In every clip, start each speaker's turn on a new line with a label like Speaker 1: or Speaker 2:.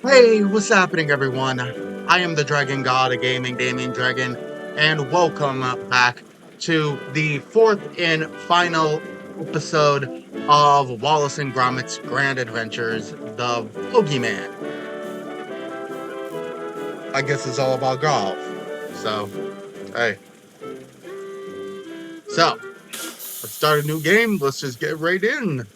Speaker 1: Hey, what's happening, everyone? I am the Dragon God of Gaming, Damien Dragon, and welcome back to the fourth and final episode of Wallace and Grommit's Grand Adventures, The Boogeyman. I guess it's all about golf. So, hey. So, let's start a new game. Let's just get right in.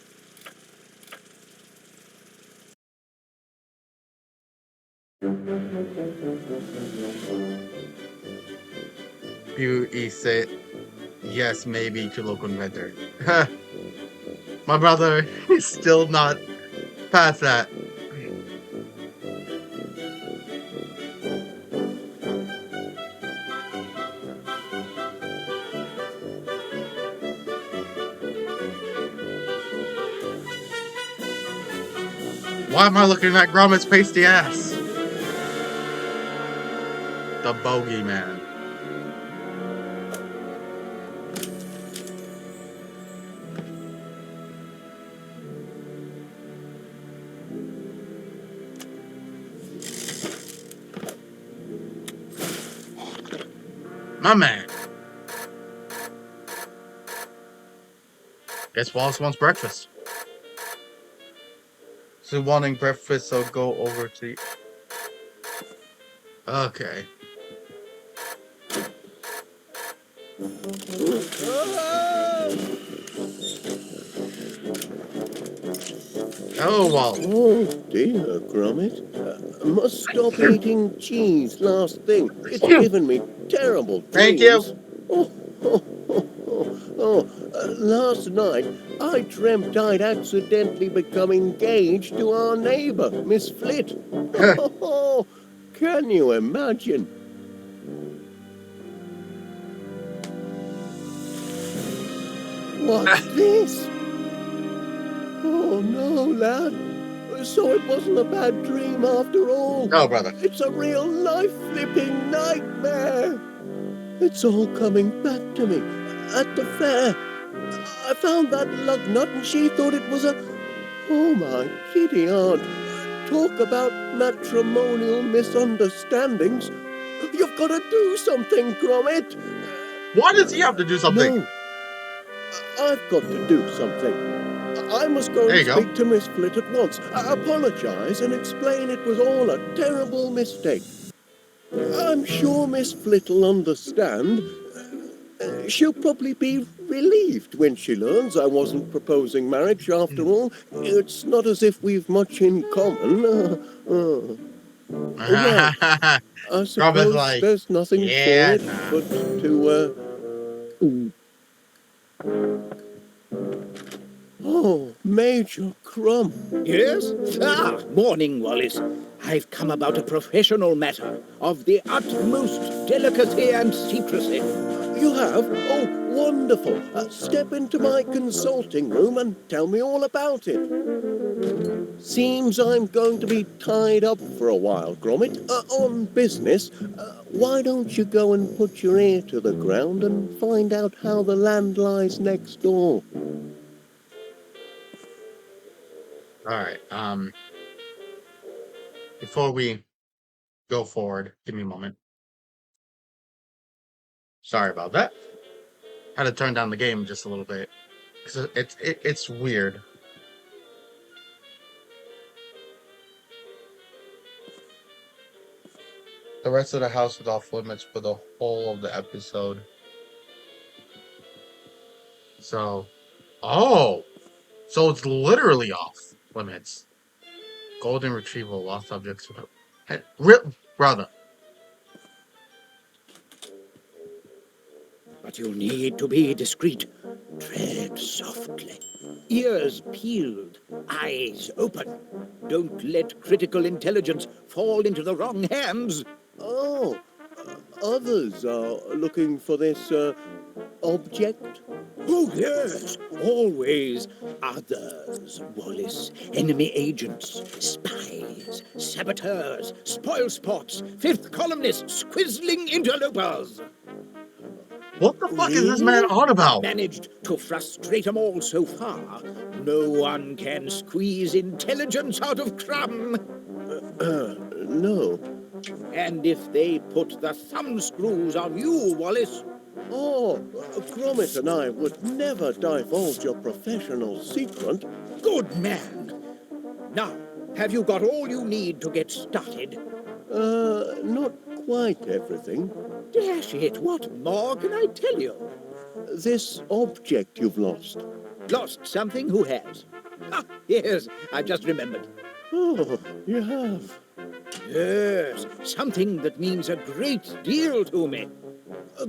Speaker 1: You say, yes, maybe to local inventor. My brother is still not past that. Why am I looking at Grommit's pasty ass? The Bogeyman. My man. Guess Wallace wants breakfast. So wanting breakfast, so go over to... Okay. Oh, Wallace.
Speaker 2: Oh dear, Grommit. Must stop eating cheese last thing. It's given me terrible dreams.
Speaker 1: Thank you.
Speaker 2: Last night I dreamt I'd accidentally become engaged to our neighbour, Miss Flit. Oh, can you imagine? What's this? Oh no, lad. So it wasn't a bad dream after all.
Speaker 1: No, brother.
Speaker 2: It's a real life-flipping nightmare. It's all coming back to me. At the fair, I found that lug nut and she thought it was a... Oh, my giddy aunt. Talk about matrimonial misunderstandings. You've got to do something, Grommit.
Speaker 1: Why does he have to do something?
Speaker 2: No. I've got to do something. I must go and speak to Miss Flit at once. Apologise and explain it was all a terrible mistake. I'm sure Miss Flit will understand. She'll probably be relieved when she learns I wasn't proposing marriage after all. It's not as if we've much in common. Well, I suppose like, there's nothing for it but to... Oh, Major Crumb.
Speaker 3: Yes? Morning, Wallace. I've come about a professional matter of the utmost delicacy and secrecy.
Speaker 2: You have? Oh, wonderful. Step into my consulting room and tell me all about it. Seems I'm going to be tied up for a while, Grommit, on business. Why don't you go and put your ear to the ground and find out how the land lies next door?
Speaker 1: Alright, before we go forward, give me a moment. Sorry about that. Had to turn down the game just a little bit. Because it's weird. The rest of the house is off limits for the whole of the episode. So, oh! So it's literally off limits. Golden retrieval, lost objects. Hey, brother.
Speaker 3: But you'll need to be discreet. Tread softly. Ears peeled, eyes open. Don't let critical intelligence fall into the wrong hands.
Speaker 2: Oh, others are looking for this, object?
Speaker 3: Oh, yes, always others, Wallace. Enemy agents, spies, saboteurs, spoilspots, fifth columnists, quizzling interlopers.
Speaker 1: What the fuck is this man on about?
Speaker 3: Managed to frustrate them all so far. No one can squeeze intelligence out of Crumb.
Speaker 2: No.
Speaker 3: And if they put the thumbscrews on you, Wallace?
Speaker 2: Oh, Grommit and I would never divulge your professional secret.
Speaker 3: Good man. Now, have you got all you need to get started?
Speaker 2: Not quite everything.
Speaker 3: Dash it, what more can I tell you?
Speaker 2: This object you've lost.
Speaker 3: Lost something? Who has? Ah, yes, I've just remembered.
Speaker 2: Oh, you have.
Speaker 3: Yes, something that means a great deal to me.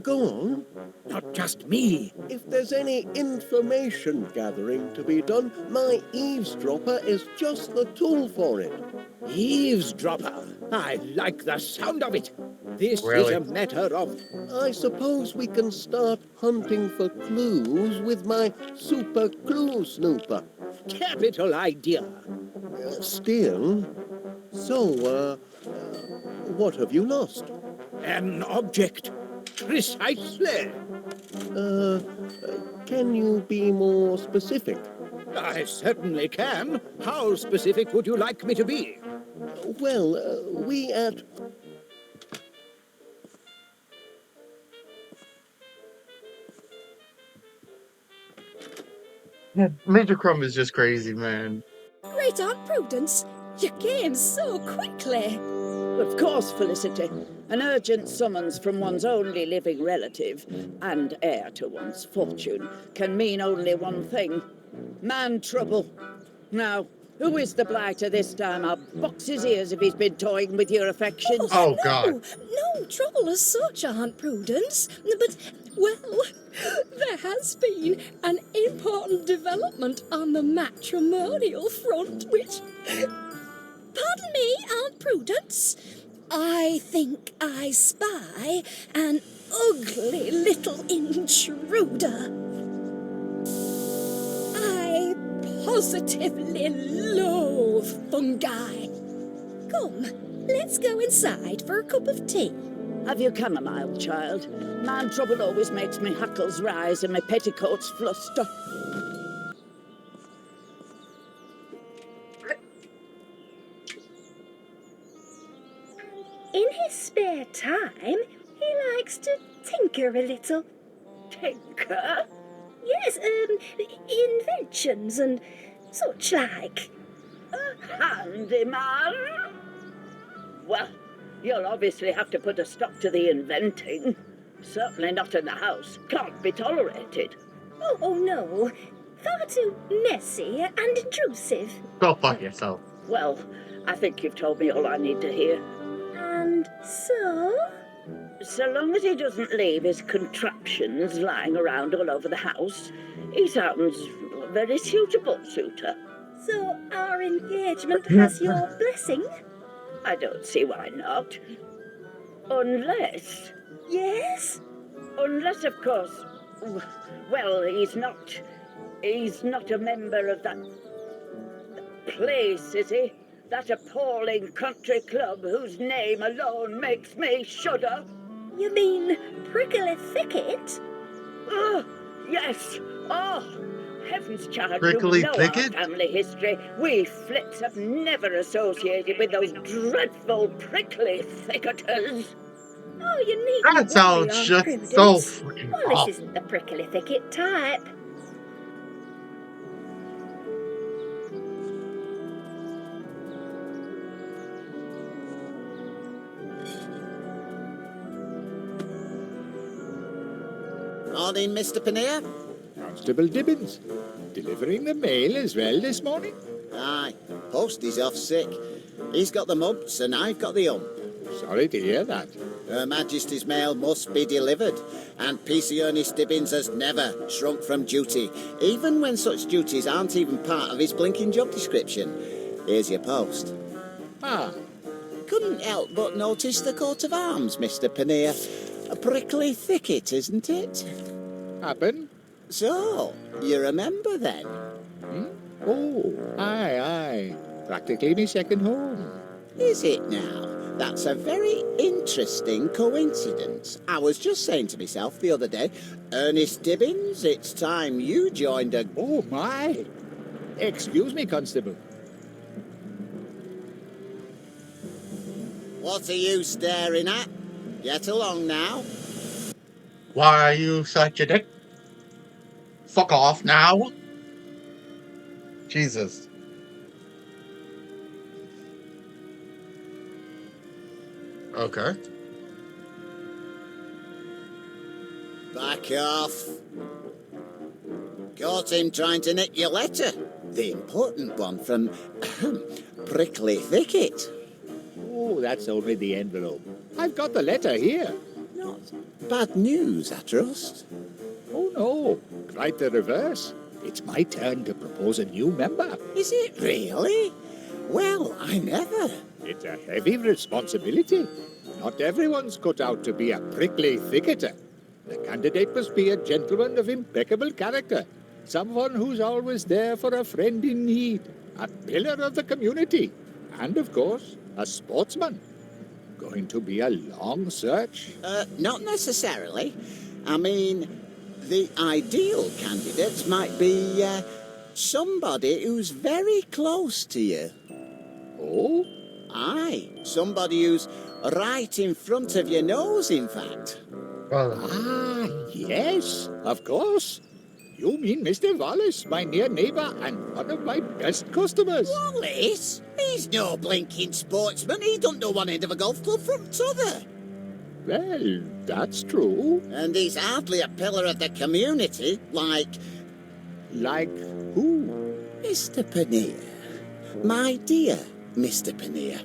Speaker 2: Go on.
Speaker 3: Not just me.
Speaker 2: If there's any information gathering to be done, my eavesdropper is just the tool for it.
Speaker 3: Eavesdropper. I like the sound of it. This
Speaker 1: Really?
Speaker 3: is a matter of...
Speaker 2: I suppose we can start hunting for clues with my super clue snooper.
Speaker 3: capital idea.
Speaker 2: Still? So, what have you lost?
Speaker 3: An object. Precisely.
Speaker 2: Can you be more specific?
Speaker 3: I certainly can. How specific would you like me to be?
Speaker 2: Well, we at...
Speaker 1: Major Crumb is just crazy, man.
Speaker 4: Great Aunt Prudence, you came so quickly.
Speaker 5: Of course, Felicity. An urgent summons from one's only living relative and heir to one's fortune can mean only one thing. Man trouble. Now, who is the blighter this time? I'll box his ears if he's been toying with your affections.
Speaker 1: Oh,
Speaker 4: no,
Speaker 1: God.
Speaker 4: No trouble as such, Aunt Prudence. But, well, there has been an important development on the matrimonial front, which... Pardon me, Aunt Prudence. I think I spy an ugly little intruder. I positively loathe fungi. Come, let's go inside for a cup of tea.
Speaker 5: Have you chamomile, child? Man trouble always makes me hackles rise and my petticoats fluster.
Speaker 6: In his spare time, he likes to tinker a little.
Speaker 5: Tinker?
Speaker 6: Yes, inventions and such like.
Speaker 5: A handyman? Well, you'll obviously have to put a stop to the inventing. Certainly not in the house. Can't be tolerated.
Speaker 6: Oh no. Far too messy and intrusive.
Speaker 1: Go fuck yourself.
Speaker 5: Well, I think you've told me all I need to hear.
Speaker 6: And so?
Speaker 5: So long as he doesn't leave his contraptions lying around all over the house, he sounds a very suitable suitor.
Speaker 6: So our engagement has your blessing?
Speaker 5: I don't see why not. Unless...
Speaker 6: Yes?
Speaker 5: Unless, of course... Well, he's not a member of that place, is he? That appalling country club whose name alone makes me shudder.
Speaker 6: You mean Prickly Thicket?
Speaker 5: Oh, yes. Oh, heavens, child,
Speaker 1: Prickly
Speaker 5: you know
Speaker 1: Thicket?
Speaker 5: our family history. We Flits have never associated with those dreadful prickly thicketers.
Speaker 6: Oh, you need
Speaker 1: That sounds just so freaking
Speaker 6: Wallace
Speaker 1: awful.
Speaker 6: isn't the Prickly Thicket type.
Speaker 7: Morning, Mr. Panea.
Speaker 3: Constable Dibbins. Delivering the mail as well this morning?
Speaker 7: Aye, post is off sick. He's got the mumps and I've got the hump.
Speaker 3: Sorry to hear that.
Speaker 7: Her Majesty's mail must be delivered, and PC Ernest Dibbins has never shrunk from duty, even when such duties aren't even part of his blinking job description. Here's your post.
Speaker 3: Ah,
Speaker 7: Couldn't help but notice the coat of arms, Mr. Panea. A prickly thicket, isn't it?
Speaker 3: happen?
Speaker 7: So, you remember then?
Speaker 3: Oh, aye. Practically my second home.
Speaker 7: Is it now? That's a very interesting coincidence. I was just saying to myself the other day, Ernest Dibbins, it's time you joined a...
Speaker 3: Oh, my. Excuse me, Constable.
Speaker 7: What are you staring at? Get along now.
Speaker 1: Why are you such a dick? Fuck off now. Jesus. Okay.
Speaker 7: Back off. Caught him trying to nick your letter. The important one from Prickly Thicket.
Speaker 3: Oh, that's only the envelope. I've got the letter here.
Speaker 7: Not bad news, I trust.
Speaker 3: Oh, no. Quite the reverse. It's my turn to propose a new member.
Speaker 7: Is it really? Well, I never.
Speaker 3: It's a heavy responsibility. Not everyone's cut out to be a prickly thicketer. The candidate must be a gentleman of impeccable character. Someone who's always there for a friend in need. A pillar of the community. And, of course, a sportsman. Going to be a long search?
Speaker 7: Not necessarily. I mean, the ideal candidate might be somebody who's very close to you.
Speaker 3: Oh?
Speaker 7: Aye, somebody who's right in front of your nose, in fact.
Speaker 3: Ah, yes, of course. You mean Mr. Wallace, my near neighbour and one of my best customers.
Speaker 7: Wallace? He's no blinking sportsman. He don't know one end of a golf club from t'other.
Speaker 3: Well, that's true.
Speaker 7: And he's hardly a pillar of the community, like
Speaker 3: Like who?
Speaker 7: Mr. Pannier. My dear Mr. Pannier,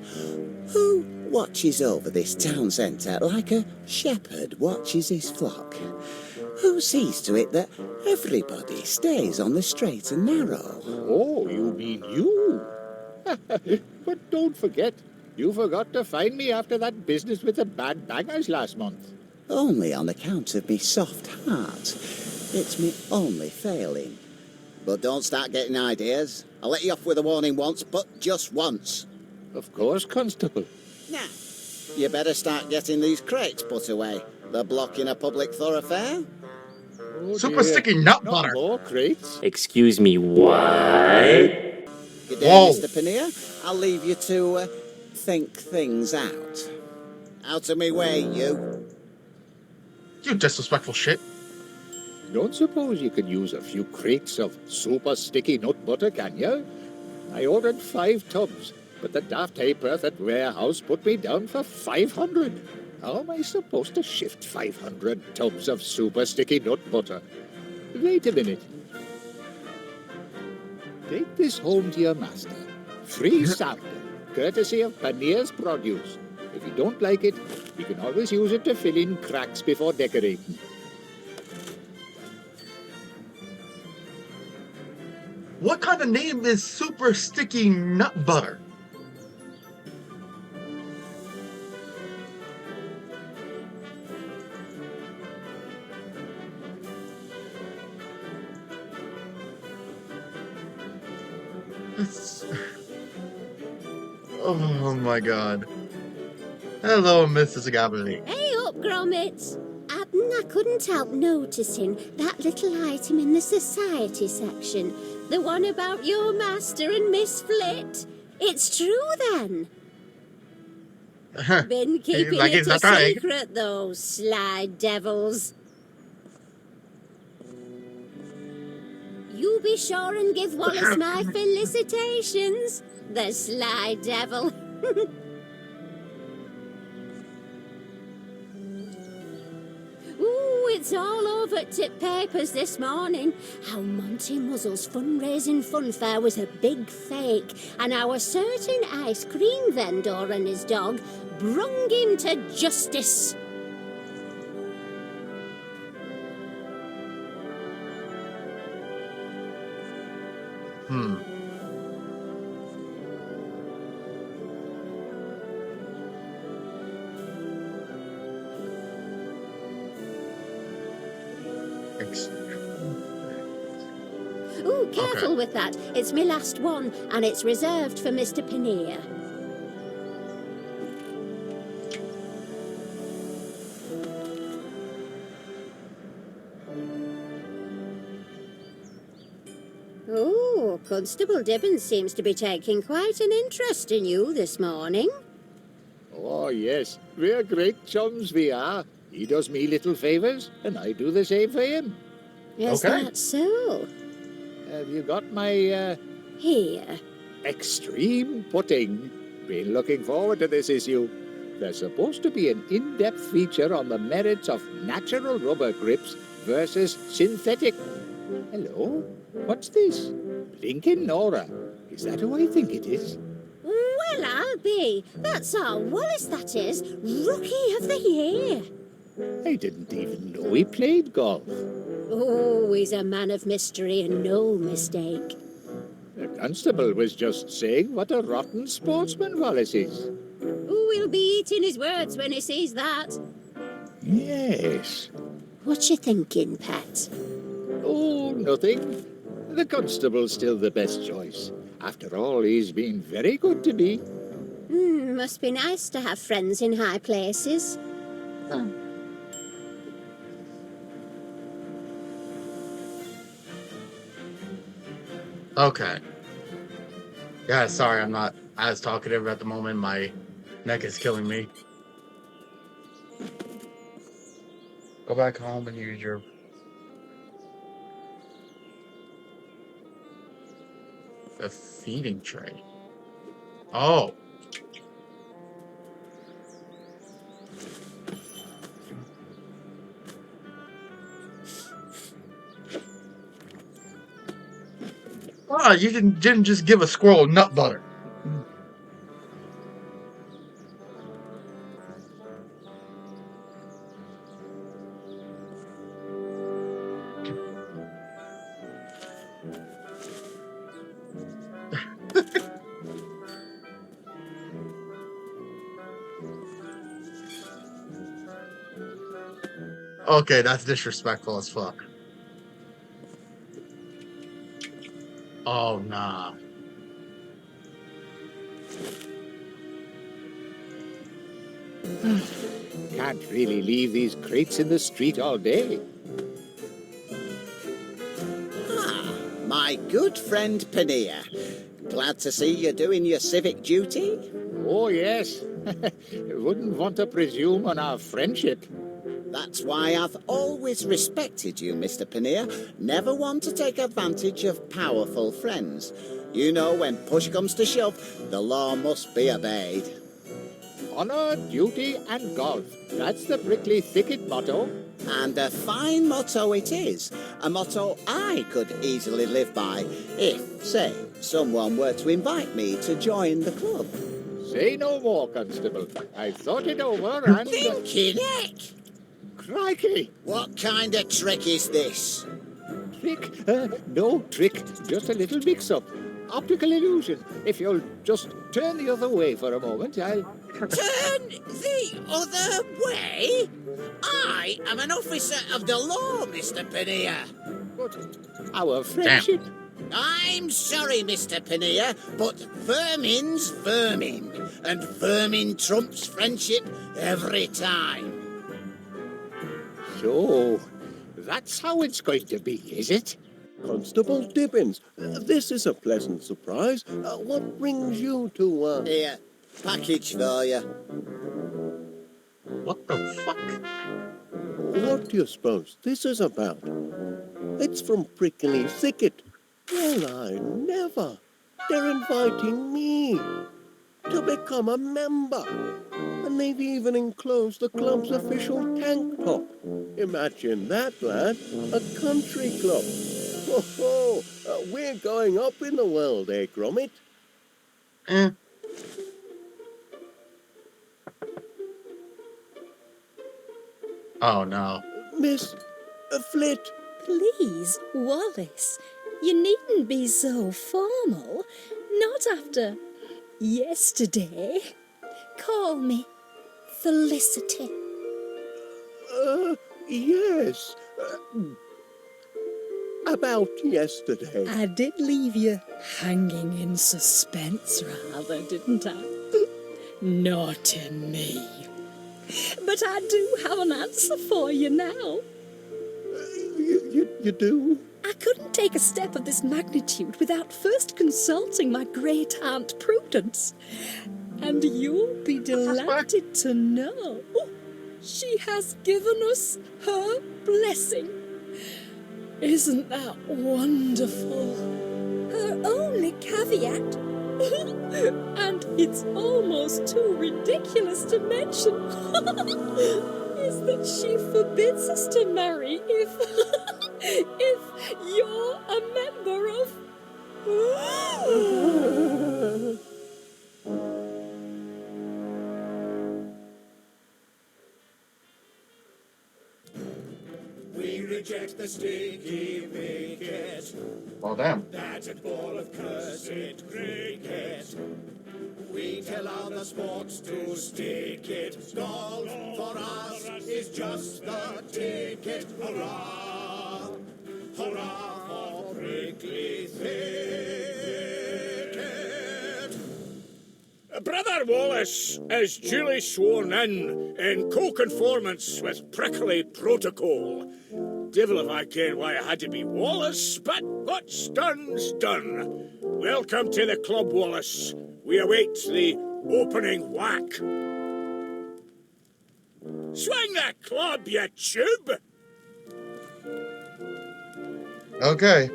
Speaker 7: who watches over this town centre like a shepherd watches his flock. Who sees to it that everybody stays on the straight and narrow.
Speaker 3: Oh, you mean you? But don't forget, you forgot to find me after that business with the bad bangers last month.
Speaker 7: Only on account of me soft heart. It's me only failing. But don't start getting ideas. I'll let you off with a warning once, but just once.
Speaker 3: Of course, Constable.
Speaker 7: Now, you better start getting these crates put away. They're blocking a public thoroughfare.
Speaker 3: Oh,
Speaker 1: Super
Speaker 3: dear.
Speaker 1: sticky nut
Speaker 3: Not
Speaker 1: butter.
Speaker 3: more crates.
Speaker 8: Excuse me, what?
Speaker 7: Good day,
Speaker 1: Whoa.
Speaker 7: Mr. Pannier. I'll leave you to think things out. Out of me way, you.
Speaker 1: You disrespectful shit.
Speaker 3: Don't suppose you could use a few crates of super sticky nut butter, can you? I ordered 5 tubs, but the daft ha'porth at warehouse put me down for 500. How am I supposed to shift 500 tubs of super sticky nut butter? Wait a minute. Take this home to your master. Free sample, courtesy of Pannier's Produce. If you don't like it, you can always use it to fill in cracks before decorating.
Speaker 1: What kind of name is super sticky nut butter? It's... Oh my god. Hello, Mrs. Gabby.
Speaker 6: Hey up, Grommit. I couldn't help noticing that little item in the society section. The one about your master and Miss Flit. It's true, then. Been keeping
Speaker 1: Like
Speaker 6: it
Speaker 1: it's
Speaker 6: a
Speaker 1: not right.
Speaker 6: secret, those sly devils. You be sure and give Wallace my felicitations, the sly devil. Ooh, it's all over tip papers this morning. How Monty Muzzle's fundraising funfair was a big fake, and how a certain ice cream vendor and his dog brung him to justice. Ooh, careful with that. It's my last one, and it's reserved for Mr. Pannier. Oh, Constable Dibbins seems to be taking quite an interest in you this morning.
Speaker 3: Oh, yes. We're great chums, we are. He does me little favours, and I do the same for him.
Speaker 6: Is
Speaker 1: Okay.
Speaker 6: that so?
Speaker 3: Have you got my,
Speaker 6: Here.
Speaker 3: extreme pudding? Been looking forward to this issue. There's supposed to be an in-depth feature on the merits of natural rubber grips versus synthetic. Hello? What's this? Blinking Nora. Is that who I think it is?
Speaker 6: Well, I'll be. That's our Wallace, that is. Rookie of the Year.
Speaker 3: I didn't even know he played golf.
Speaker 6: Oh, he's a man of mystery and no mistake.
Speaker 3: The constable was just saying what a rotten sportsman Wallace is.
Speaker 6: Oh, he'll be eating his words when he sees that.
Speaker 3: Yes.
Speaker 6: What you thinking, Pat?
Speaker 3: Oh, nothing. The constable's still the best choice. After all, he's been very good to me.
Speaker 6: Must be nice to have friends in high places.
Speaker 1: Okay. Yeah, sorry, I'm not as talkative at the moment. My neck is killing me. Go back home and use your... The feeding tray. Oh. Ah, you didn't just give a squirrel nut butter. Okay, that's disrespectful as fuck. Oh, nah.
Speaker 3: Can't really leave these crates in the street all day.
Speaker 7: My good friend Pania. Glad to see you doing your civic duty.
Speaker 3: Oh, yes. Wouldn't want to presume on our friendship.
Speaker 7: That's why I've always respected you, Mr. Pania. Never one to take advantage of powerful friends. You know, when push comes to shove, the law must be obeyed.
Speaker 3: Honour, duty, and golf. That's the prickly thicket motto.
Speaker 7: And a fine motto it is. A motto I could easily live by if, say, someone were to invite me to join the club.
Speaker 3: Say no more, Constable. I've thought it over and...
Speaker 7: Thinking heck!
Speaker 3: Crikey!
Speaker 7: What kind of trick is this?
Speaker 3: Trick? No trick, just a little mix-up. Optical illusion. If you'll just turn the other way for a moment, I'll...
Speaker 7: Turn the other way? I am an officer of the law, Mr. Pania.
Speaker 3: But our friendship...
Speaker 7: I'm sorry, Mr. Pania, but vermin's vermin, and vermin trumps friendship every time.
Speaker 3: So, that's how it's going to be, is it?
Speaker 2: Constable Dibbins, this is a pleasant surprise. What brings you to,
Speaker 7: Here, package for you.
Speaker 1: What the fuck?
Speaker 2: What do you suppose this is about? It's from Prickly Thicket. Well, I never. They're inviting me to become a member. And they've even enclosed the club's official tank top. Imagine that, lad. A country club. Ho, ho. We're going up in the world, eh, Grommit?
Speaker 1: Eh. Oh, no.
Speaker 2: Miss Flit.
Speaker 4: Please, Wallace, you needn't be so formal. Not after yesterday. Call me Felicity.
Speaker 2: Yes. About yesterday.
Speaker 4: I did leave you hanging in suspense, rather, didn't I? Naughty me. But I do have an answer for you now.
Speaker 2: You do?
Speaker 4: I couldn't take a step of this magnitude without first consulting my great-aunt Prudence. And you'll be delighted to know she has given us her blessing. Isn't that wonderful? Her only caveat, and it's almost too ridiculous to mention, is that she forbids us to marry if you're a member of...
Speaker 2: We reject the sticky wicket.
Speaker 1: Well, damn.
Speaker 2: That's a ball of cursed cricket. We tell other sports to stick it. Golf for us is just the ticket. Hurrah! Hurrah for prickly thicket!
Speaker 9: Brother Wallace is duly sworn in co-conformance with prickly protocol. Devil if I care why it had to be Wallace, but what's done's done. Welcome to the club, Wallace. We await the opening whack. Swing the club, you tube!
Speaker 1: Okay.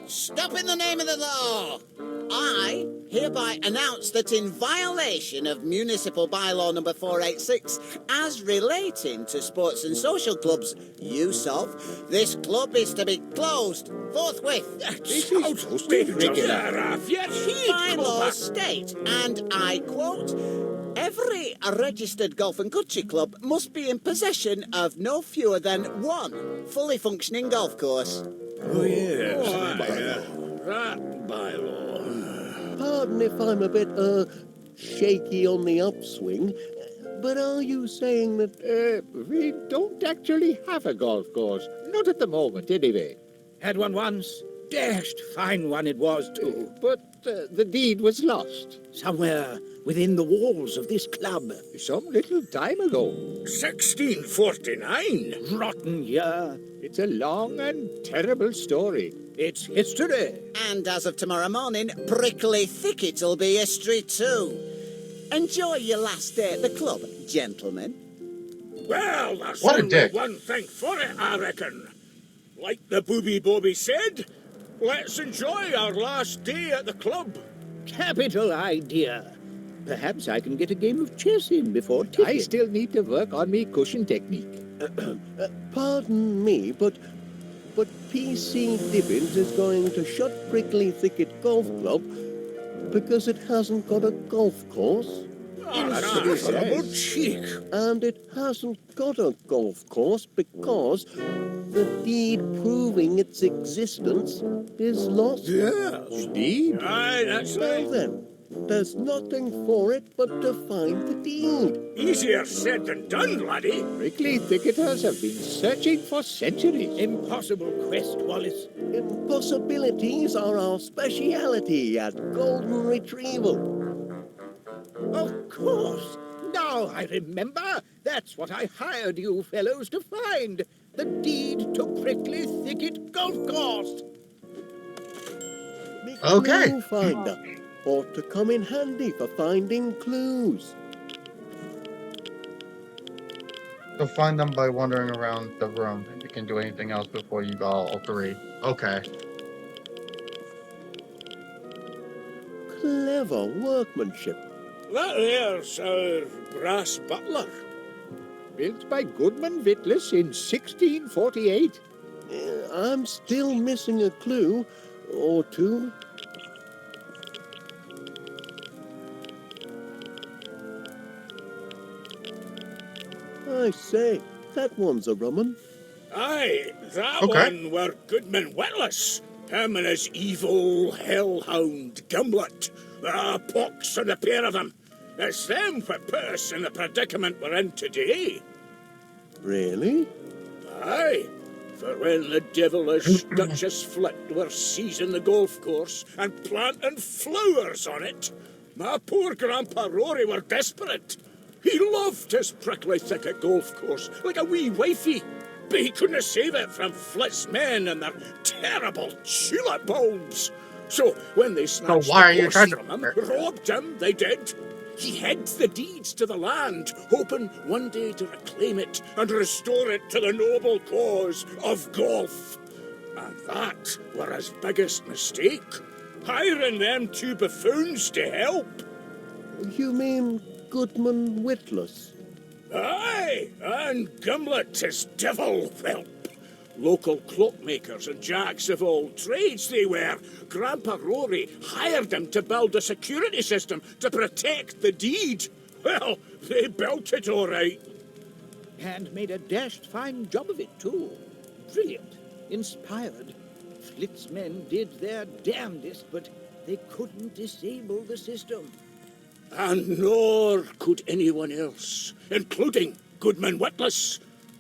Speaker 7: Stop in the name of the law! I hereby announce that in violation of Municipal Bylaw number 486, as relating to sports and social clubs, USOV, this club is to be closed forthwith. Bylaws state, and I quote, every registered golf and country club must be in possession of no fewer than one fully functioning golf course.
Speaker 9: Oh, yes. That bylaw.
Speaker 2: Pardon if I'm a bit, shaky on the upswing, but are you saying that...
Speaker 3: We don't actually have a golf course. Not at the moment, anyway.
Speaker 10: Had one once. Dashed fine one it was, too.
Speaker 3: But the deed was lost.
Speaker 10: Somewhere within the walls of this club.
Speaker 3: Some little time ago.
Speaker 9: 1649?
Speaker 10: Rotten year.
Speaker 3: It's a long and terrible story.
Speaker 10: It's history.
Speaker 7: And as of tomorrow morning, Prickly Thicket'll be history too. Enjoy your last day at the club, gentlemen.
Speaker 9: Well, there's
Speaker 1: What a
Speaker 9: only
Speaker 1: dick.
Speaker 9: one thing for it, I reckon. Like the Booby Bobby said, let's enjoy our last day at the club.
Speaker 10: Capital idea. Perhaps I can get a game of chess in before ticket.
Speaker 3: I still need to work on me cushion technique.
Speaker 2: Pardon me, but PC Dibbins is going to shut Prickly Thicket Golf Club because it hasn't got a golf course.
Speaker 9: That's terrible cheek.
Speaker 2: And it hasn't got a golf course because the deed proving its existence is lost.
Speaker 9: Yes.
Speaker 3: Deed?
Speaker 9: Aye, that's
Speaker 2: Well
Speaker 9: right.
Speaker 2: then, there's nothing for it but to find the deed.
Speaker 9: Easier said than done, laddie.
Speaker 3: Prickly thicketers have been searching for centuries.
Speaker 10: Impossible quest, Wallace.
Speaker 2: Impossibilities are our speciality at Golden Retrieval.
Speaker 10: Of course. Now I remember. That's what I hired you fellows to find. The deed to Prickly Thicket Golf Course.
Speaker 1: Okay.
Speaker 2: Clue finder ought to come in handy for finding clues.
Speaker 1: You'll find them by wandering around the room. You can do anything else before you go all three. Okay.
Speaker 2: Clever workmanship.
Speaker 9: That there's our brass butler.
Speaker 3: Built by Goodman Vittles in 1648.
Speaker 2: I'm still missing a clue or two. I say, that one's a rum 'un.
Speaker 9: Aye, that
Speaker 1: Okay.
Speaker 9: one were Goodman Witless. Him and his evil hellhound Gimlet. Pox on the pair of them. It's them what put us in the predicament we're in today.
Speaker 2: Really?
Speaker 9: Aye. For when the devilish Duchess Flit were seizing the golf course and planting flowers on it, my poor Grandpa Rory were desperate. He loved his prickly thicket golf course like a wee wifey, but he couldn't save it from Flit's men and their terrible tulip bulbs. So when they snatched the course from him, robbed him, they did, he hid the deeds to the land, hoping one day to reclaim it and restore it to the noble cause of golf. And that were his biggest mistake, hiring them two buffoons to help.
Speaker 2: You mean Goodman Witless?
Speaker 9: Aye, and Gimlet, his devil whelp. Local cloakmakers and jacks of all trades they were. Grandpa Rory hired them to build a security system to protect the deed. Well, they built it all right.
Speaker 3: And made a dashed fine job of it, too. Brilliant. Inspired. Flit's men did their damnedest, but they couldn't disable the system.
Speaker 9: And nor could anyone else, including Goodman Witless.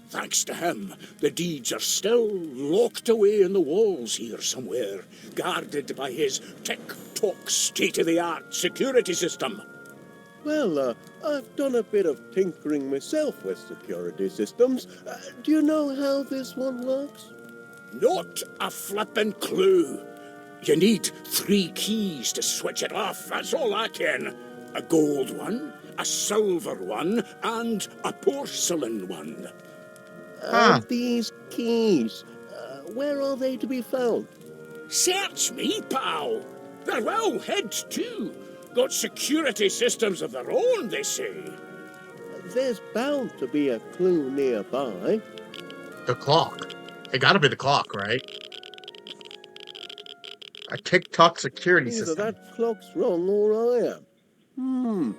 Speaker 9: Thanks to him, the deeds are still locked away in the walls here somewhere, guarded by his tick-tock state-of-the-art security system.
Speaker 2: Well, I've done a bit of tinkering myself with security systems. Do you know how this one works?
Speaker 9: Not a flippin' clue. You need 3 keys to switch it off, that's all I ken. A gold one, a silver one, and a porcelain one.
Speaker 2: These keys, where are they to be found?
Speaker 9: Search me, pal. They're well hid, too. Got security systems of their own, they say.
Speaker 2: There's bound to be a clue nearby.
Speaker 1: The clock. It gotta be the clock, right? A tick-tock security
Speaker 2: Either
Speaker 1: system.
Speaker 2: that clock's wrong or I am.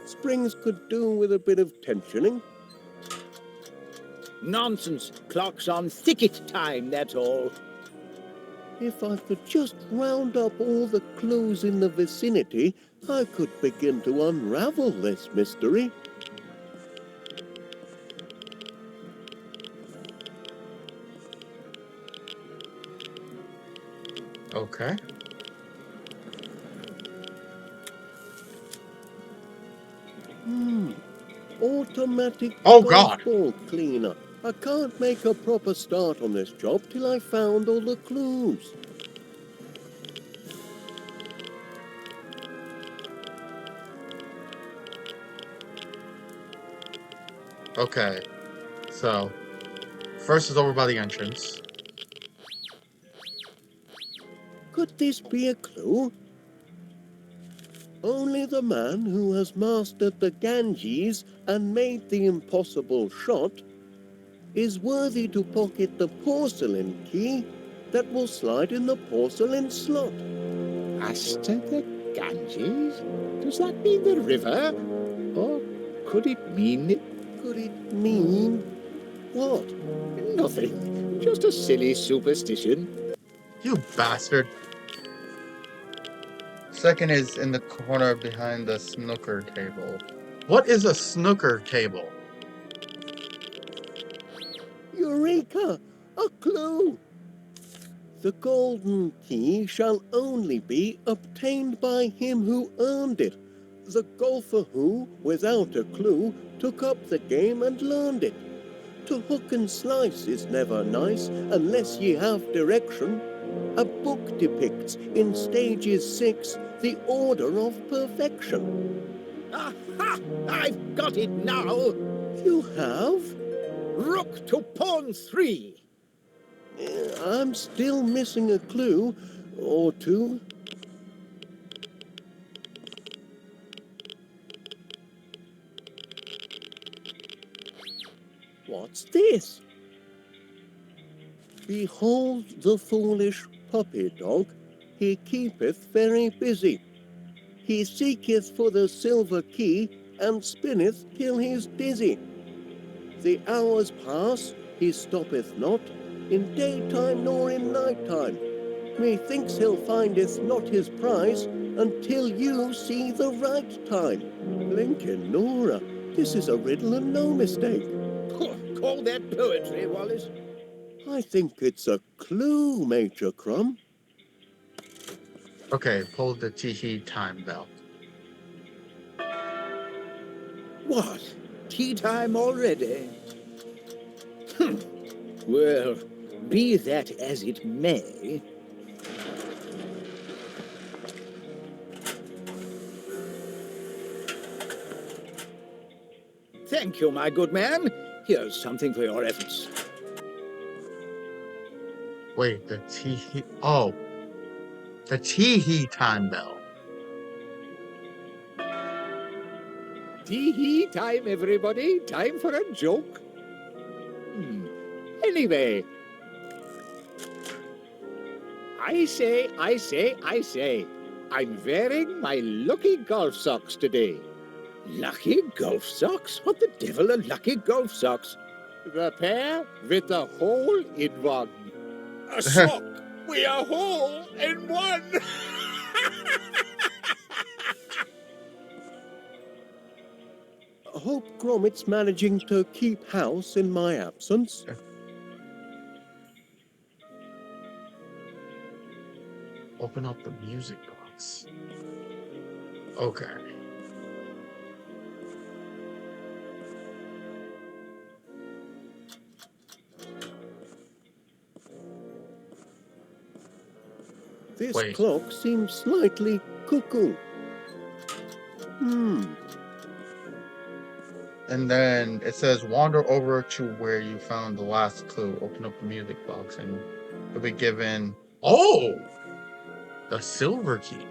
Speaker 2: Springs could do with a bit of tensioning.
Speaker 3: Nonsense. Clock's on thicket time, that's all.
Speaker 2: If I could just round up all the clues in the vicinity, I could begin to unravel this mystery.
Speaker 1: Okay.
Speaker 2: Automatic
Speaker 1: Oh,
Speaker 2: golf
Speaker 1: God.
Speaker 2: ball cleaner. I can't make a proper start on this job till I found all the clues.
Speaker 1: Okay. So, first is over by the entrance.
Speaker 2: Could this be a clue? Only the man who has mastered the Ganges and made the impossible shot is worthy to pocket the porcelain key that will slide in the porcelain slot.
Speaker 11: Master the Ganges? Does that mean the river? Or could it mean...
Speaker 2: Could it mean what?
Speaker 11: Nothing. Just a silly superstition.
Speaker 1: You bastard. Second is in the corner behind the snooker table. What is a snooker table?
Speaker 2: Eureka! A clue! The golden key shall only be obtained by him who earned it. The golfer who, without a clue, took up the game and learned it. To hook and slice is never nice unless ye have direction. A book depicts in stages 6 the order of perfection.
Speaker 3: Aha! I've got it now!
Speaker 2: You have?
Speaker 3: Rook to pawn 3.
Speaker 2: I'm still missing a clue or two. What's this? Behold the foolish puppy dog, he keepeth very busy. He seeketh for the silver key, and spinneth till he's dizzy. The hours pass, he stoppeth not, in daytime nor in nighttime. Methinks he'll findeth not his prize, until you see the right time. Blinkin' Nora, this is a riddle and no mistake.
Speaker 3: Call that poetry, Wallace.
Speaker 2: I think it's a clue, Major Crumb.
Speaker 1: Okay, pull the tea time bell.
Speaker 3: What? Tea time already? Well, be that as it may. Thank you, my good man. Here's something for your efforts.
Speaker 1: Wait, the tea. Oh, the tea time bell.
Speaker 3: Tee-hee time, everybody. Time for a joke. Anyway, I say, I'm wearing my lucky golf socks today. Lucky golf socks? What the devil are lucky golf socks? The pair with the hole in one.
Speaker 9: A sock with a hole in one.
Speaker 2: Hope Grommit's managing to keep house in my absence.
Speaker 1: Open up the music box. Okay.
Speaker 2: This
Speaker 1: Wait.
Speaker 2: clock seems slightly cuckoo.
Speaker 1: And then it says wander over to where you found the last clue. Open up the music box and you'll be given. Oh! The silver key.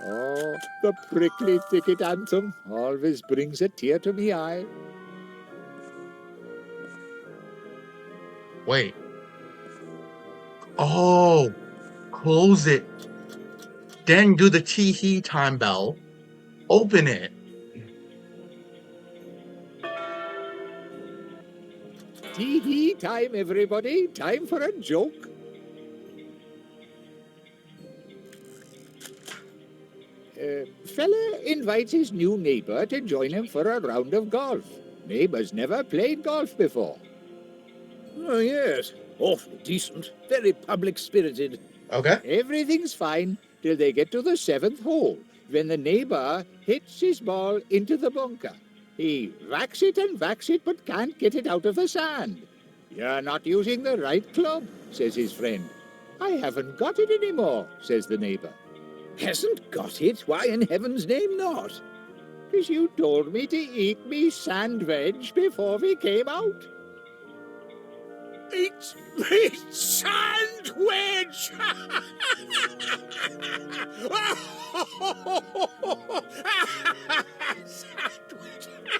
Speaker 3: Oh, the prickly thicket anthem always brings a tear to me eye.
Speaker 1: Wait. Oh! Close it. Then do the tee-hee time bell. Open it.
Speaker 3: Tee-hee time, everybody. Time for a joke. Fella invites his new neighbor to join him for a round of golf. Neighbor's never played golf before. Oh, yes. Awfully decent. Very public-spirited.
Speaker 1: Okay.
Speaker 3: Everything's fine till they get to the 7th hole, when the neighbor hits his ball into the bunker. He whacks it and whacks it, but can't get it out of the sand. You're not using the right club, says his friend. I haven't got it anymore, says the neighbor. Hasn't got it? Why in heaven's name not? 'Cause you told me to eat me sandwich before we came out.
Speaker 9: Eat me sandwich! Sandwich!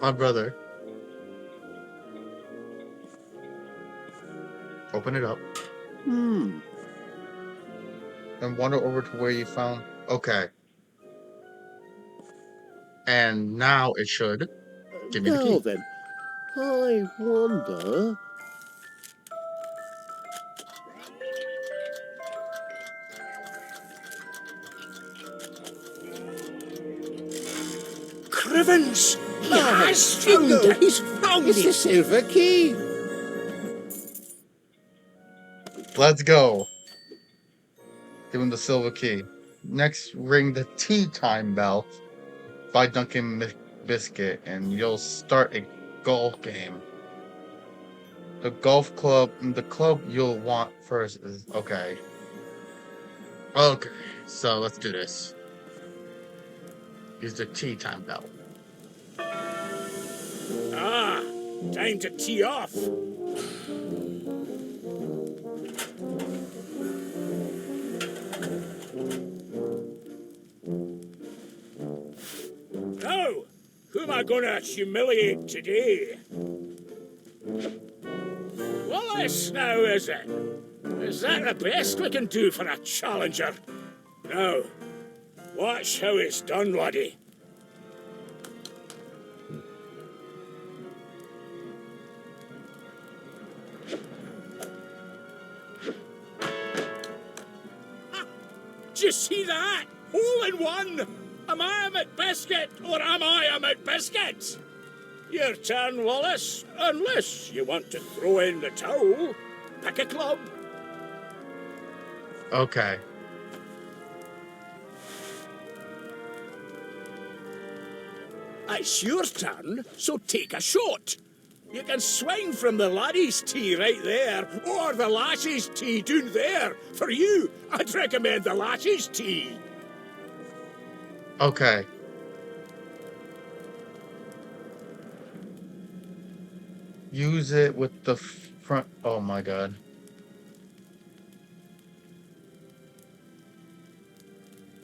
Speaker 1: My brother. Open it up. And wander over to where you found. Okay. And now it should give me the key.
Speaker 2: Now then, I wonder...
Speaker 9: Crivens! He has found
Speaker 3: Bingo!
Speaker 9: it! He's found
Speaker 3: It's the
Speaker 9: it!
Speaker 3: silver key.
Speaker 1: Let's go. Give him the silver key. Next, ring the tea time bell by Duncan Biscuit, and you'll start a golf game. The club you'll want first is okay. Okay, so let's do this. Use the tea time bell.
Speaker 9: Ah, time to tee off. Now, who am I gonna humiliate today? Wallace now, is it? Is that the best we can do for a challenger? Now, watch how it's done, laddie. Do you see that? Hole in one! Am I a McBiscuit or am I a McBiscuit? Your turn, Wallace. Unless you want to throw in the towel. Pick a club.
Speaker 1: Okay.
Speaker 9: It's your turn, so take a shot. You can swing from the laddie's tee right there, or the lassie's tee down there. For you, I'd recommend the lassie's tee.
Speaker 1: Okay. Use it with the front. Oh my god.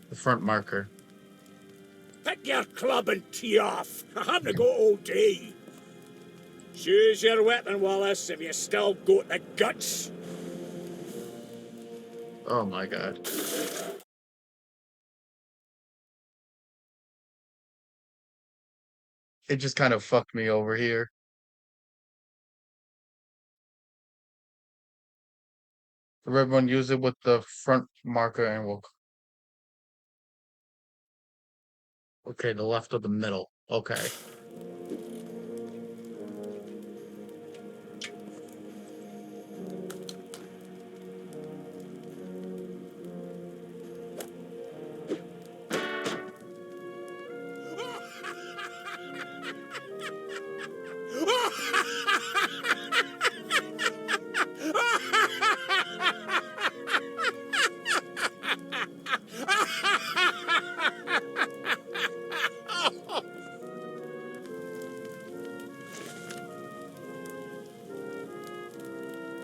Speaker 1: The front marker.
Speaker 9: Pick your club and tee off. I haven't to go all day. Choose your weapon, Wallace, if you still got the guts.
Speaker 1: Oh my god. It just kind of fucked me over here. The red one, use it with the front marker and we'll... Okay, the left or the middle. Okay.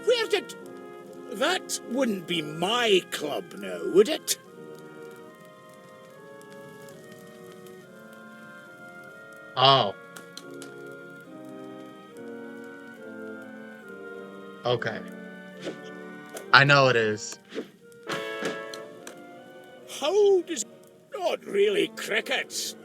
Speaker 9: Where did... That wouldn't be my club now, would it?
Speaker 1: Oh. Okay. I know it is.
Speaker 9: How does... Not really cricket.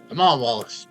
Speaker 1: Come on, Wallace.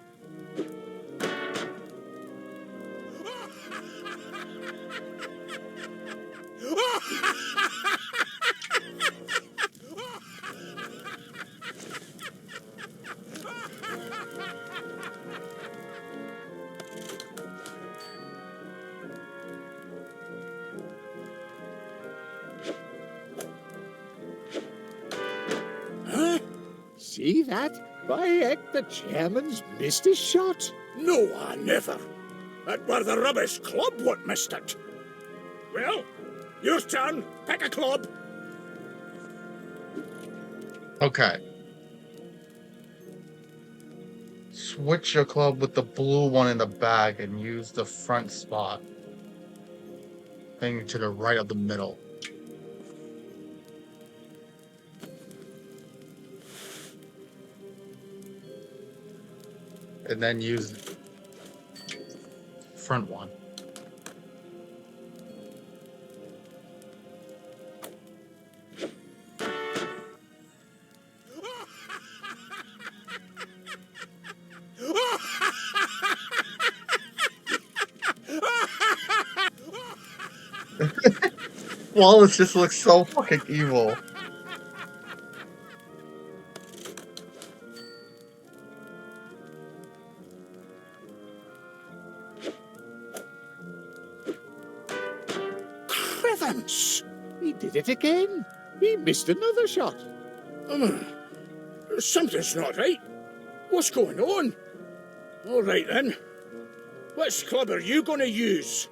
Speaker 11: See that? By heck, the chairman's missed his shot.
Speaker 9: No, I never. That were the rubbish club what missed it. Well, your turn. Pick a club.
Speaker 1: Okay. Switch your club with the blue one in the bag and use the front spot. Thing to the right of the middle. And then use the front one. Wallace just looks so fucking evil.
Speaker 11: Crevance! He did it again. He missed another shot.
Speaker 9: Something's not right. What's going on? All right then. Which club are you going to use?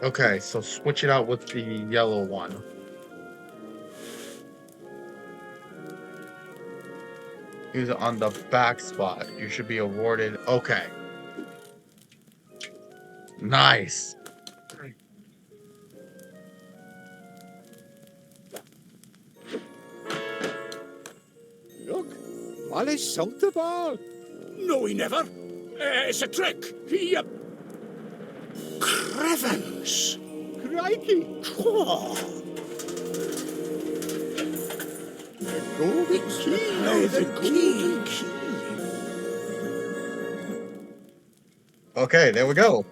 Speaker 1: Okay, so switch it out with the yellow one. Use it on the back spot. You should be awarded. Okay. Nice.
Speaker 11: Look, Wallace sunk the ball.
Speaker 9: No, he never. It's a trick. He... Crevance!
Speaker 11: Crikey! The golden key!
Speaker 9: The golden key!
Speaker 1: Okay, there we go.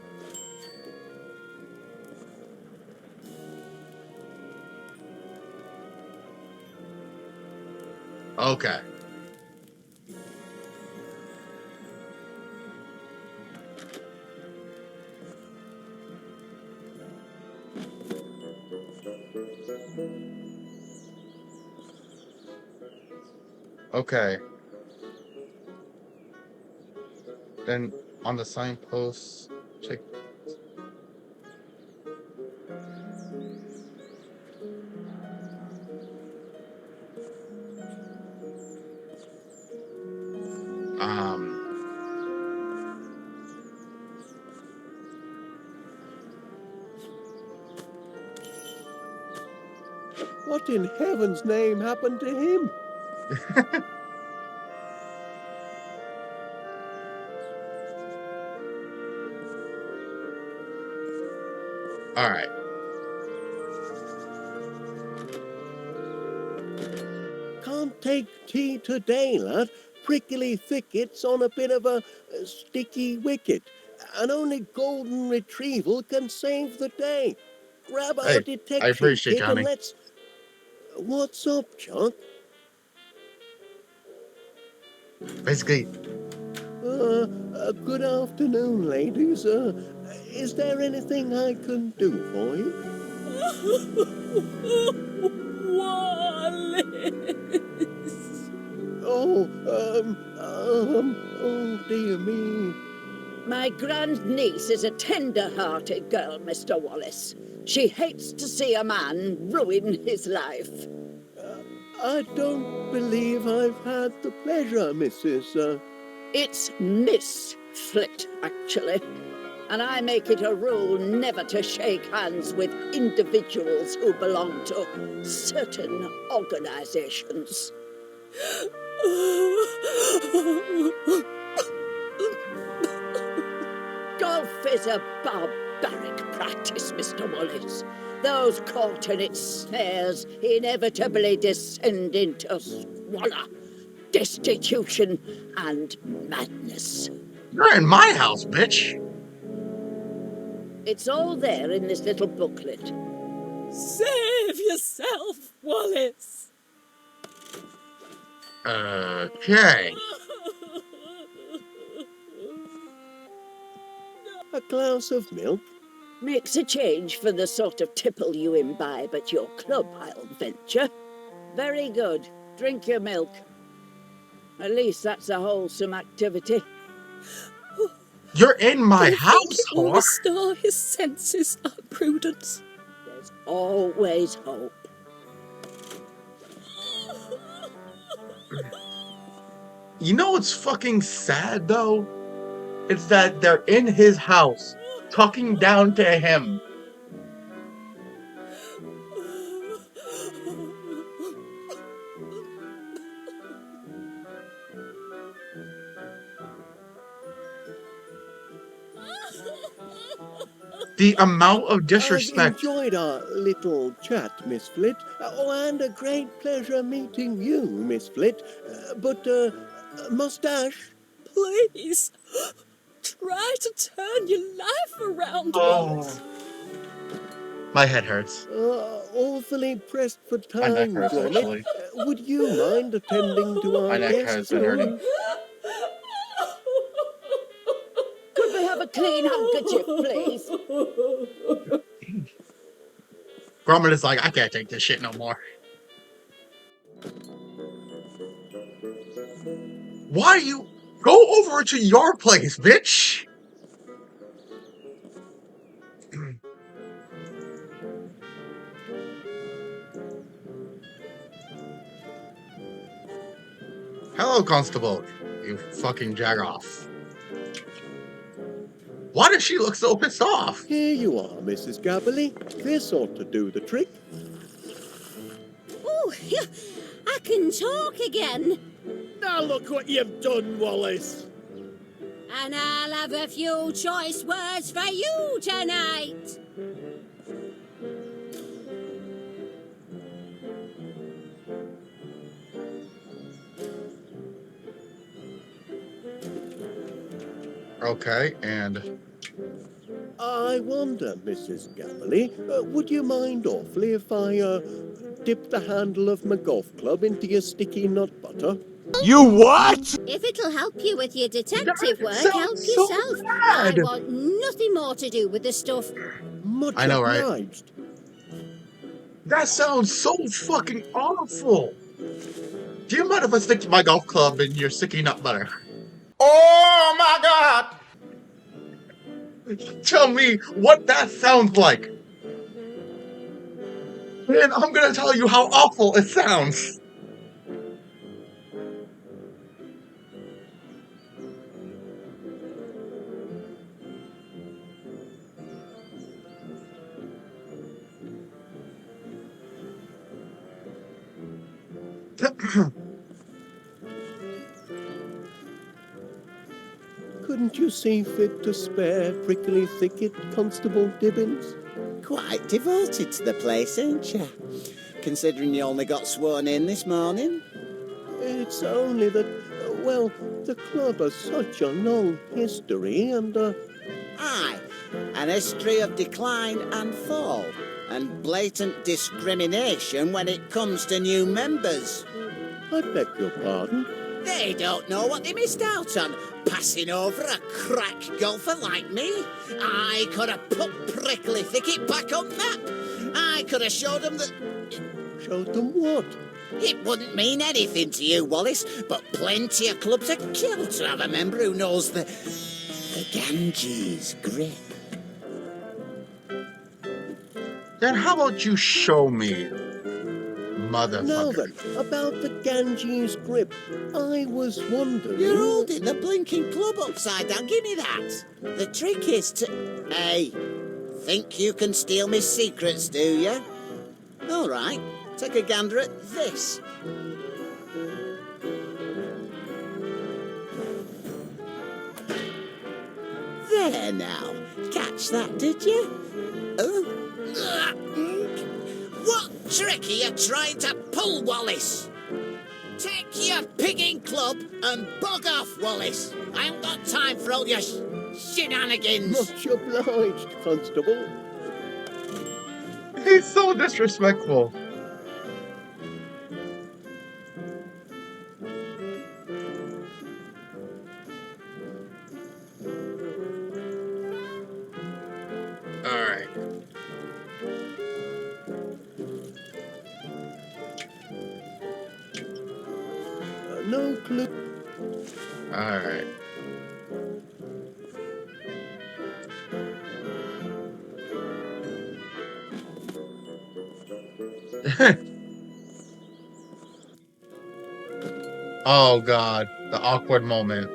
Speaker 1: Okay. Okay. Then on the signposts, check.
Speaker 2: What in heaven's name happened to him?
Speaker 1: All right.
Speaker 2: Can't take tea today, lad. Prickly thickets on a bit of a sticky wicket. And only golden retrieval can save the day. Grab our
Speaker 1: Hey, I
Speaker 2: detection
Speaker 1: appreciate
Speaker 2: kit and
Speaker 1: Johnny.
Speaker 2: let's... What's up, Chuck?
Speaker 1: Basically,
Speaker 2: Good afternoon, ladies. Is there anything I can do for you?
Speaker 4: Wallace!
Speaker 2: Oh, dear me.
Speaker 5: My grandniece is a tender-hearted girl, Mr. Wallace. She hates to see a man ruin his life.
Speaker 2: I don't believe I've had the pleasure, Mrs.
Speaker 5: It's Miss Flit, actually. And I make it a rule never to shake hands with individuals who belong to certain organizations. Golf is a barbaric practice, Mr. Wallace. Those caught in its snares inevitably descend into squalor, destitution, and madness.
Speaker 1: you're in my house, bitch.
Speaker 5: It's all there in this little booklet.
Speaker 4: Save yourself, Wallace!
Speaker 1: Okay.
Speaker 2: A glass of milk?
Speaker 5: Makes a change for the sort of tipple you imbibe at your club, I'll venture. Very good. Drink your milk. At least that's a wholesome activity.
Speaker 1: You're in my
Speaker 4: Do you
Speaker 1: house,
Speaker 4: think it will
Speaker 1: whore.
Speaker 4: restore his senses, Prudence?
Speaker 5: There's always hope.
Speaker 1: You know what's fucking sad, though? It's that they're in his house, talking down to him. The amount of
Speaker 2: I've
Speaker 1: disrespect.
Speaker 2: enjoyed our little chat, Miss Flit. Oh, and a great pleasure meeting you, Miss Flit. But, mustache?
Speaker 4: Please, try to turn your life around, Wallace.
Speaker 1: My head hurts.
Speaker 2: Awfully pressed for
Speaker 1: My neck
Speaker 2: time,
Speaker 1: hurts,
Speaker 2: Grommit.
Speaker 1: actually.
Speaker 2: Would you mind attending to our
Speaker 1: My neck
Speaker 2: guests?
Speaker 1: has been hurting.
Speaker 5: Could we have a clean handkerchief, please?
Speaker 1: Grommit is like, I can't take this shit no more. Why you go over to your place, bitch? Hello, Constable. You fucking jag off. Why does she look so pissed off?
Speaker 2: Here you are, Mrs. Gabberly. This ought to do the trick.
Speaker 6: Oh, I can talk again.
Speaker 9: Now look what you've done, Wallace.
Speaker 6: And I'll have a few choice words for you tonight.
Speaker 1: Okay, and
Speaker 2: I wonder, Mrs. Gabberly, would you mind awfully if I, dip the handle of my golf club into your sticky nut butter?
Speaker 9: You what?
Speaker 6: If it'll help you with your detective work,
Speaker 1: sounds
Speaker 6: help
Speaker 1: so
Speaker 6: yourself.
Speaker 1: bad.
Speaker 6: I want nothing more to do with the stuff.
Speaker 2: Much
Speaker 1: I know, right?
Speaker 2: obliged.
Speaker 1: That sounds so fucking awful. Do you mind if I stick my golf club in your sticky nut butter?
Speaker 9: Oh my god!
Speaker 1: Tell me what that sounds like. And I'm gonna tell you how awful it sounds.
Speaker 2: Couldn't you see fit to spare Prickly Thicket, Constable Dibbins?
Speaker 7: Quite devoted to the place, ain't you? Considering you only got sworn in this morning.
Speaker 2: It's only that, well, the club has such a long history and,
Speaker 7: Aye, an history of decline and fall, and blatant discrimination when it comes to new members.
Speaker 2: I beg your pardon.
Speaker 7: They don't know what they missed out on, passing over a crack golfer like me. I could have put Prickly Thicket back on map. I could have showed them that...
Speaker 2: Showed them what?
Speaker 7: It wouldn't mean anything to you, Wallace, but plenty of clubs are killed to have a member who knows the Ganges grip.
Speaker 1: Then how about you show me,
Speaker 2: Now
Speaker 1: motherfucker?
Speaker 2: then, about the Ganges grip, I was wondering...
Speaker 7: You're holding the blinking club upside down, give me that. The trick is to... Hey, think you can steal me secrets, do you? All right, take a gander at this. There now, catch that, did you? Oh. What trick are you trying to pull, Wallace? Take your pigging club and bog off, Wallace. I haven't got time for all your shenanigans.
Speaker 2: Much obliged, Constable.
Speaker 1: He's so disrespectful. Alright.
Speaker 2: No clue.
Speaker 1: Alright. Oh god, the awkward moment.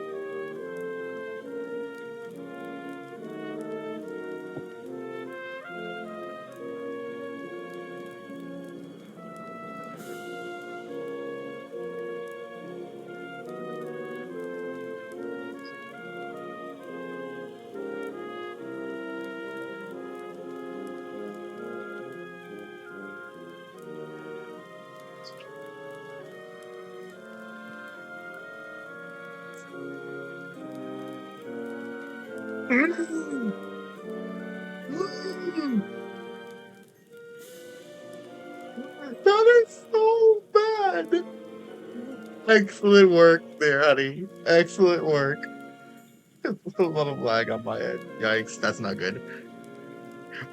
Speaker 1: That is so bad. Excellent work there, honey. Excellent work. A little lag on my end. Yikes, that's not good.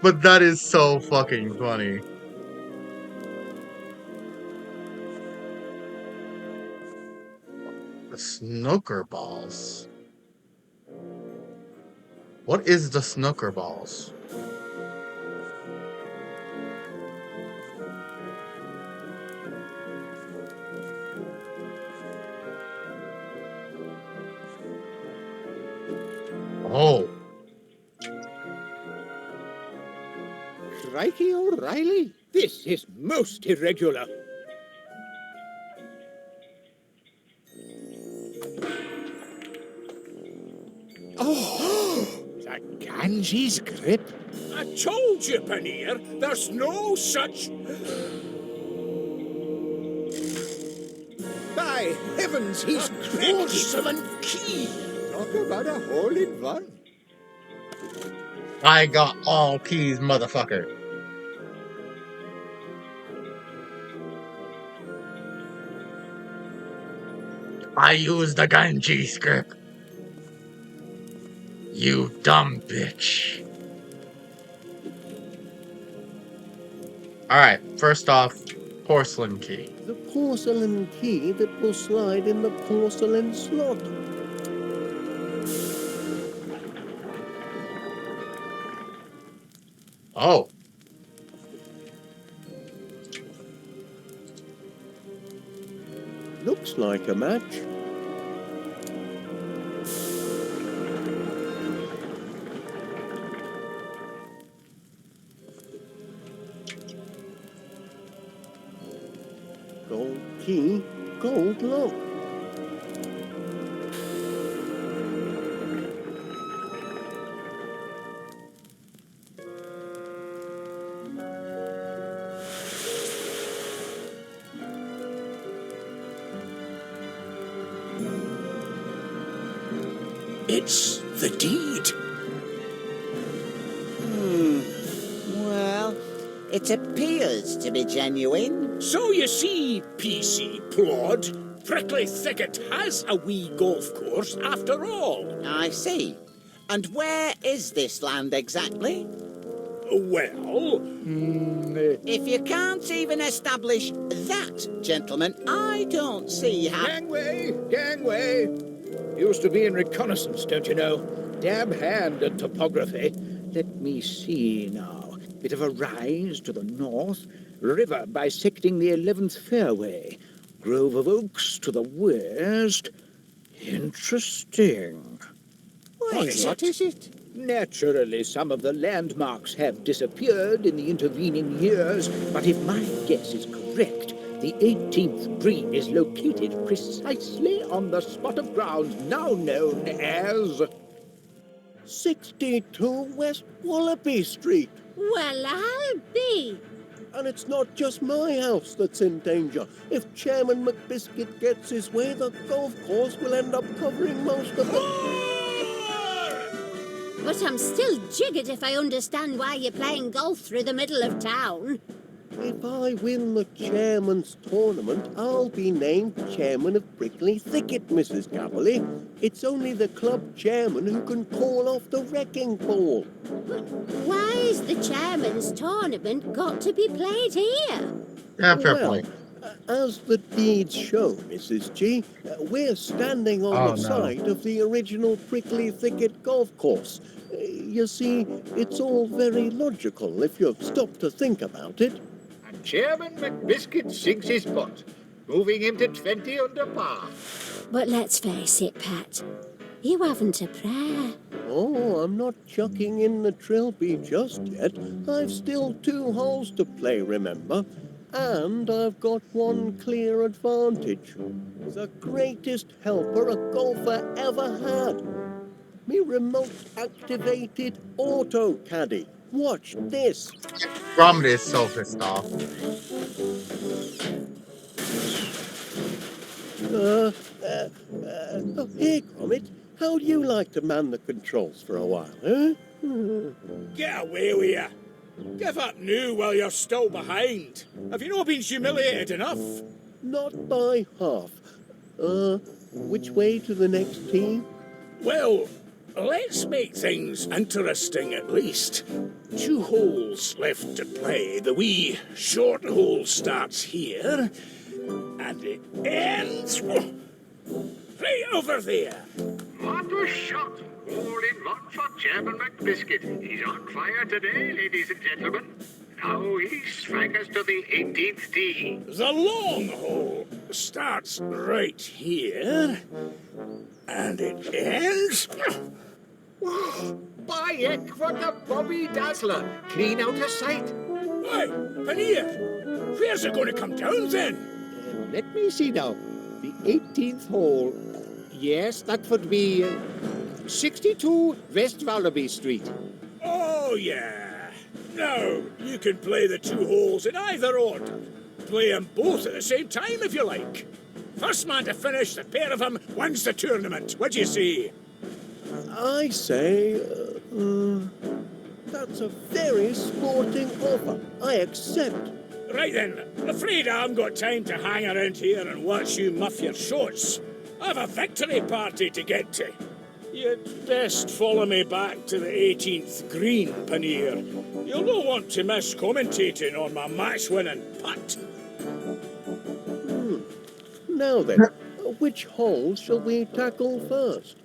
Speaker 1: But that is so fucking funny. The snooker balls. What is the snooker balls? Oh.
Speaker 10: Crikey O'Reilly, this is most irregular. Oh, the Ganges grip.
Speaker 9: I told you, Paneer, there's no such...
Speaker 10: By heavens, he's cracked summon key. Talk about a hole in one.
Speaker 1: I got all keys, motherfucker. I use the Ganji script. You dumb bitch. Alright, first off, porcelain key.
Speaker 2: The porcelain key that will slide in the porcelain slot.
Speaker 1: Oh.
Speaker 2: Looks like a match. Gold key, gold lock.
Speaker 9: It's the deed.
Speaker 7: Well, it appears to be genuine.
Speaker 9: So you see, PC Plod, Prickly Thicket has a wee golf course after all.
Speaker 7: I see. And where is this land exactly?
Speaker 9: Well,
Speaker 7: If you can't even establish that, gentlemen, I don't see how...
Speaker 3: Gangway! Gangway! Used to be in reconnaissance, don't you know? Dab hand at topography. Let me see now. Bit of a rise to the north, river bisecting the 11th fairway, grove of oaks to the west. Interesting.
Speaker 7: What is it?
Speaker 3: Naturally, some of the landmarks have disappeared in the intervening years, but if my guess is correct, the 18th green is located precisely on the spot of ground now known as
Speaker 2: 62 West Wallaby Street.
Speaker 6: Well, I'll be.
Speaker 2: And it's not just my house that's in danger. If Chairman McBiscuit gets his way, the golf course will end up covering most of the...
Speaker 6: But I'm still jiggered if I understand why you're playing golf through the middle of town.
Speaker 2: If I win the chairman's tournament, I'll be named chairman of Prickly Thicket, Mrs. Caverly. It's only the club chairman who can call off the wrecking ball.
Speaker 6: Why is the chairman's tournament got to be played here?
Speaker 1: Yeah, fair
Speaker 2: Well,
Speaker 1: point.
Speaker 2: As the deeds show, Mrs. G, we're standing on the site of the original Prickly Thicket golf course. You see, it's all very logical if you stop to think about it.
Speaker 11: And Chairman McBiscuit sinks his putt, moving him to 20 under par.
Speaker 6: But let's face it, Pat. You haven't a prayer.
Speaker 2: Oh, I'm not chucking in the trilby just yet. I've still 2 holes to play, remember? And I've got one clear advantage. The greatest helper a golfer ever had. Me remote-activated auto caddy. Watch this.
Speaker 1: Grommit is so pissed off.
Speaker 2: Hey, Grommit, how'd you like to man the controls for a while, huh?
Speaker 9: get away with you. Give up now while you're still behind. Have you not been humiliated enough?
Speaker 2: Not by half. Which way to the next tee?
Speaker 9: Well, let's make things interesting at least. 2 holes left to play. The wee short hole starts here, and it ends right over there.
Speaker 12: What a shot! All in one for Chairman McBiscuit. He's on fire today, ladies and gentlemen. Now he swaggers to the 18th tee.
Speaker 9: The long hole starts right here, and it ends...
Speaker 11: By heck, what a Bobby Dazzler! Clean out of sight.
Speaker 9: Why, Pannier, where's it going to come down then?
Speaker 11: Let me see now. The 18th hole. Yes, that would be 62 West Wallaby Street.
Speaker 9: Oh, yeah. Now, you can play the 2 holes in either order. Play them both at the same time if you like. First man to finish, the pair of them, wins the tournament. What do you say?
Speaker 2: I say, that's a very sporting offer. I accept.
Speaker 9: Right then, afraid I haven't got time to hang around here and watch you muff your shots. I've a victory party to get to. You'd best follow me back to the 18th green, Paneer. You'll not want to miss commentating on my match-winning putt.
Speaker 2: Now then, which hole shall we tackle first?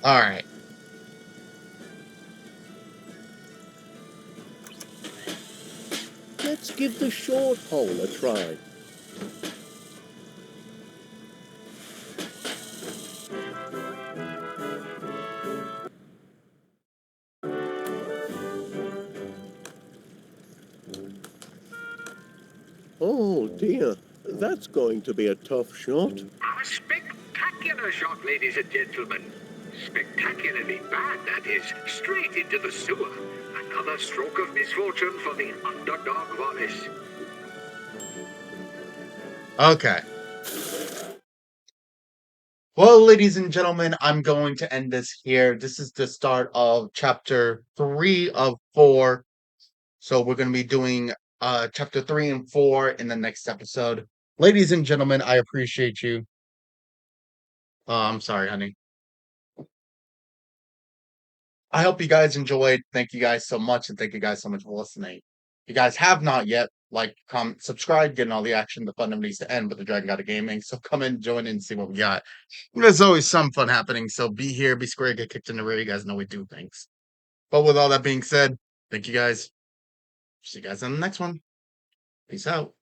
Speaker 1: All right.
Speaker 2: Let's give the short hole a try. Oh dear, that's going to be a tough shot.
Speaker 12: A spectacular shot, ladies and gentlemen. Spectacularly bad, that is. Straight into the sewer. Another stroke of misfortune for the underdog Wallace.
Speaker 1: Okay. Well, ladies and gentlemen, I'm going to end this here. This is the start of chapter 3 of 4. So we're going to be doing chapter 3 and 4 in the next episode. Ladies and gentlemen, I appreciate you. I'm sorry, honey. I hope you guys enjoyed. Thank you guys so much, and thank you guys so much for listening. If you guys have not yet, like, comment, subscribe, getting all the action. The fun never needs to end with the Dragon God of Gaming. So come in, join in, and see what we got. There's always some fun happening. So be here, be square, get kicked in the rear. You guys know we do things. But with all that being said, thank you guys. See you guys on the next one. Peace out.